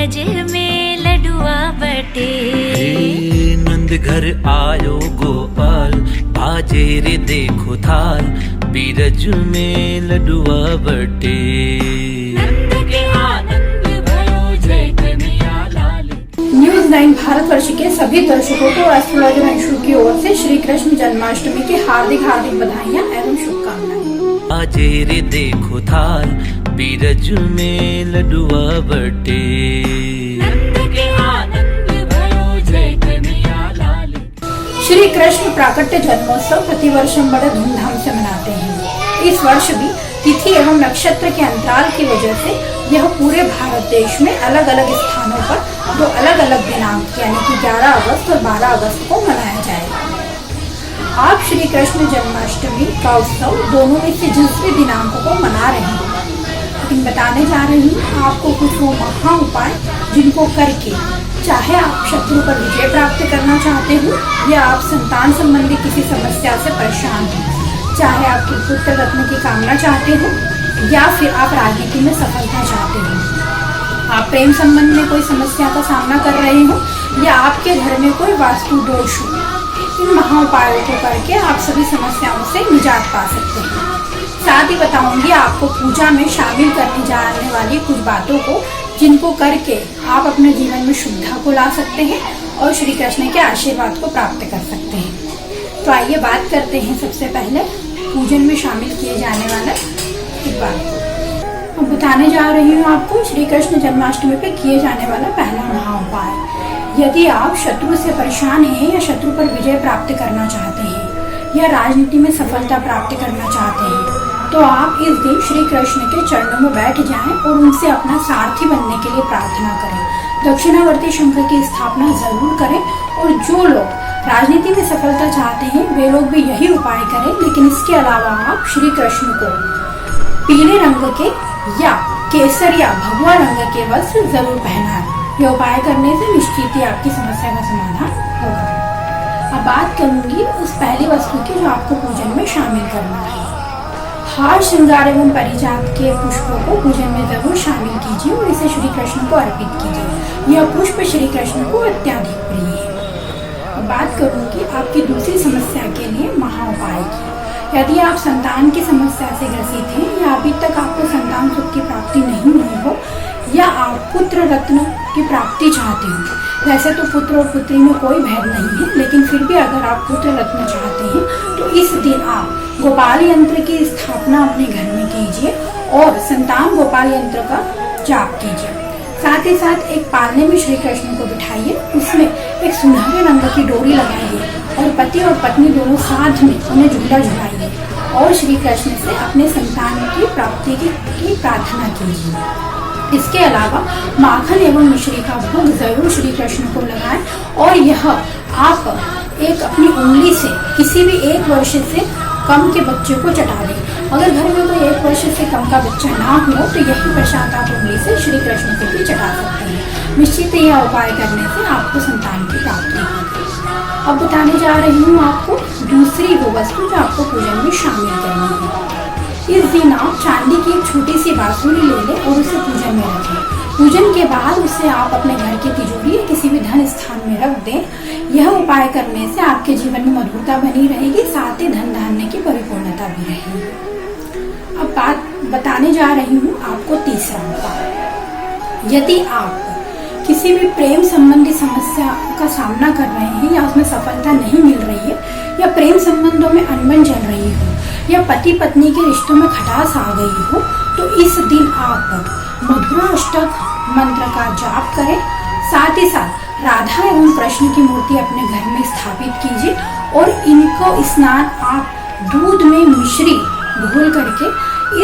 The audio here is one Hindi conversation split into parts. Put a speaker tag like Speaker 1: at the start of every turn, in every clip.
Speaker 1: ब्रज में लडुआ बटे।
Speaker 2: नंद घर आयो गोपाल, बाजे रे देखो थाल, बीरज में लडुआ बटे।
Speaker 1: नंद के आनंद भयो जय कन्हैया लाल।
Speaker 3: न्यूज़ 9 भारतवर्ष के सभी दर्शकों को एस्ट्रोलॉजर अंशु की ओर से श्री कृष्ण जन्माष्टमी की हार्दिक बधाइयाँ एवं शुभकामनाएं।
Speaker 2: बाजे रे देखो थाल, बीरज में लडुआ बटे।
Speaker 1: नंद के आनंद भयो जय कन्हैया लाल।
Speaker 3: श्री कृष्ण प्राकट्य जन्मोत्सव प्रतिवर्ष हम बड़े धूमधाम से मनाते हैं। इस वर्ष भी तिथि एवं नक्षत्र के अंतराल की वजह से यह पूरे भारत देश में अलग अलग स्थानों पर दो अलग अलग दिनांक यानी कि 11 अगस्त और 12 अगस्त को मनाया जाएगा। आप श्री कृष्ण जन्माष्टमी का उत्सव दोनों में से जिस भी दिनांकों को मना रहे हैं, लेकिन बताने जा रही हूँ आपको कुछ वो महा उपाय जिनको करके चाहे आप शत्रु पर विजय प्राप्त करना चाहते हो या आप संतान संबंधी किसी समस्या से परेशान हो, चाहे आप पुत्र रत्न की कामना चाहते हो या फिर आप राजनीति में सफलता चाहते हो, आप प्रेम संबंध में कोई समस्या का सामना कर रहे हो या आपके घर में कोई वास्तु दोष हो, इन महा उपायों को करके आप सभी समस्याओं से निजात पा सकते हैं। साथ ही बताऊंगी आपको पूजा में शामिल करने जाने वाली कुछ बातों को जिनको करके आप अपने जीवन में शुद्धता को ला सकते हैं और श्री कृष्ण के आशीर्वाद को प्राप्त कर सकते हैं। तो आइए बात करते हैं सबसे पहले पूजन में शामिल किए जाने वाला एक बात। अब बताने जा रही हूँ आपको श्री कृष्ण जन्माष्टमी पे किए जाने वाला पहला महा उपाय। यदि आप शत्रु से परेशान हैं या शत्रु पर विजय प्राप्त करना चाहते हैं या राजनीति में सफलता प्राप्त करना चाहते हैं, तो आप इस दिन श्री कृष्ण के चरणों में बैठ जाएं और उनसे अपना सारथी बनने के लिए प्रार्थना करें। दक्षिणावर्ती शंख की स्थापना जरूर करें और जो लोग राजनीति में सफलता चाहते हैं वे लोग भी यही उपाय करें। लेकिन इसके अलावा आप श्री कृष्ण को पीले रंग के या केसर या भगवा रंग के वस्त्र जरूर पहनाएं। ये उपाय करने से निश्चित ही आपकी समस्या का समाधान होगा। अब बात करूंगी उस पहली वस्तु की जो आपको पूजन में शामिल करना है। हार श्रृंगार एवं परिजात के पुष्पों को पूजन में जरूर शामिल कीजिए और इसे श्री कृष्ण को अर्पित कीजिए। यह पुष्प श्री कृष्ण को अत्यधिक प्रिय है। अब बात करूंगी आपकी दूसरी समस्या के लिए महा उपाय की। यदि आप संतान की समस्या से ग्रसित हैं या अभी तक आपको संतान सुख की प्राप्ति नहीं हुई हो या आप पुत्र रत्न की प्राप्ति चाहते हो, वैसे तो पुत्र और पुत्री में कोई भेद नहीं है, लेकिन फिर भी अगर आप पुत्र रत्न चाहते हैं तो इस दिन आप गोपाल यंत्र की स्थापना अपने घर में कीजिए और संतान गोपाल यंत्र का जाप कीजिए। साथ ही साथ एक पालने में श्री कृष्ण को बिठाइए, उसमें एक सुनहरे रंग की डोरी लगाइए और पति और पत्नी दोनों साथ में उन्हें झूला झुलाइए और श्री कृष्ण से अपने संतान की प्राप्ति की प्रार्थना कीजिए। इसके अलावा माखन एवं मिश्री का भोग जरूर श्री कृष्ण को लगाएं और यह आप एक अपनी उंगली से किसी भी 1 वर्ष से कम के बच्चे को चटा दें। अगर घर में कोई 1 वर्ष से कम का बच्चा ना हो तो यही प्रसाद आप उंगली से श्री कृष्ण को भी चटा सकते हैं। निश्चित ही यह उपाय करने से आपको संतान की प्राप्ति होगी। अब बताने जा रही हूँ आपको दूसरी वो वस्तु जो आपको पूजन में शामिल करनी है। इस दिन आप चांदी की एक छोटी सी बांसुरी ले लें और उसे पूजन में रखें। पूजन के बाद उसे आप अपने घर की तिजोरी या किसी भी धन स्थान में रख दें। यह उपाय करने से आपके जीवन में मधुरता बनी रहेगी, साथ ही धन धान्य की परिपूर्णता भी रहेगी। अब बात बताने जा रही हूँ आपको तीसरा उपाय। यदि आप किसी भी प्रेम संबंधी समस्या का सामना कर रहे हैं या उसमें सफलता नहीं मिल रही है या प्रेम संबंधों में अनबन चल रही हो या पति पत्नी के रिश्तों में खटास आ गई हो, तो इस दिन आप मधुरा अष्टक मंत्र का जाप करें। साथ ही साथ राधा एवं कृष्ण की मूर्ति अपने घर में स्थापित कीजिए और इनको स्नान आप दूध में मिश्री घोल करके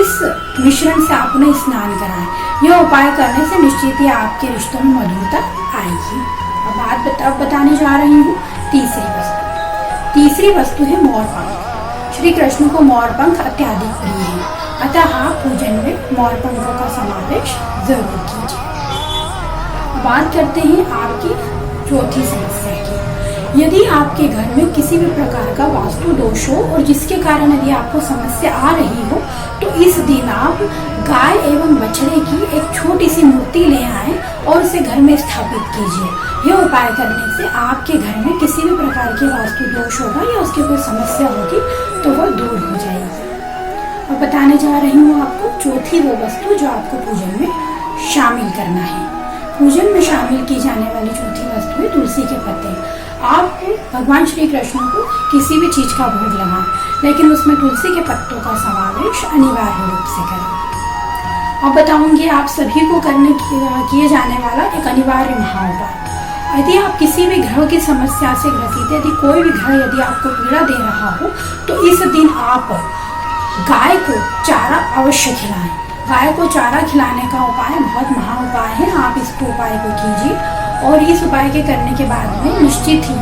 Speaker 3: इस मिश्रण से आप उन्हें स्नान कराएं। यह उपाय करने से निश्चित ही आपके रिश्तों में मधुरता आएगी। अब बताने जा रही हूँ तीसरी वस्तु है मोर पंख। श्री कृष्ण को मोर पंख अत्यधिक प्रिय है, अतः आप पूजन में मोर पंखों का समावेश जरूर कीजिए। बात करते हैं आपकी चौथी समस्या की। यदि आपके घर में किसी भी प्रकार का वास्तु दोष हो और जिसके कारण यदि आपको समस्या आ रही हो, तो इस दिन आप गाय एवं बछड़े की एक छोटी सी मूर्ति ले आएं और उसे घर में स्थापित कीजिए। यह उपाय करने से आपके घर में किसी भी प्रकार की वास्तु दोष होगा या उसकी कोई समस्या होगी तो वह दूर हो जाएगी। और बताने जा रही हूँ आपको चौथी वो वस्तु जो आपको पूजन में शामिल करना है। पूजन में शामिल की जाने वाली चौथी वस्तु है तुलसी के पत्ते। आप भगवान श्री कृष्ण को किसी भी चीज का भोग लगाएं, लेकिन उसमें तुलसी के पत्तों का समावेश अनिवार्य रूप से करें। अब बताऊंगी आप सभी को किए जाने वाला एक अनिवार्य महाउपाय। यदि आप किसी भी ग्रह की समस्या से ग्रसित है, यदि कोई भी ग्रह यदि आपको पीड़ा दे रहा हो, तो इस दिन आप गाय को चारा अवश्य खिलाएं। गाय को चारा खिलाने का उपाय बहुत महाउपाय है। आप इसको उपाय को कीजिए और इस उपाय के करने के बाद में निश्चित ही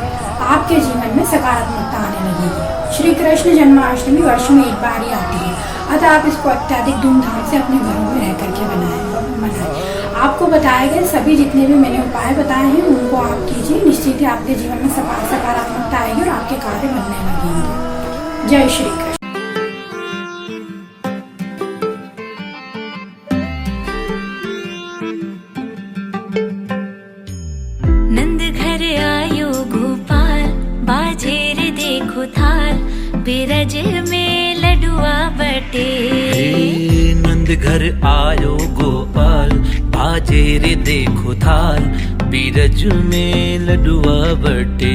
Speaker 3: आपके जीवन में सकारात्मकता आने लगेगी। श्री कृष्ण जन्माष्टमी वर्ष में एक बार ही आती है, अतः आप इसको अत्यधिक धूमधाम से अपने घरों में रह करके मनाएं। आपको बताए गए सभी जितने भी मैंने उपाय बताए हैं उनको आप कीजिए, निश्चित ही आपके जीवन में सकारात्मकता आएगी और आपके कार्य बनने लगेंगे। जय श्री कृष्ण।
Speaker 1: नंद घर आयो गोपाल, बाजे रे देखो थाल, बिरज में लडुआ बटे।
Speaker 2: नंद घर आयो गोपाल, बाजे रे देखो थाल, बीरज में लडुआ बटे।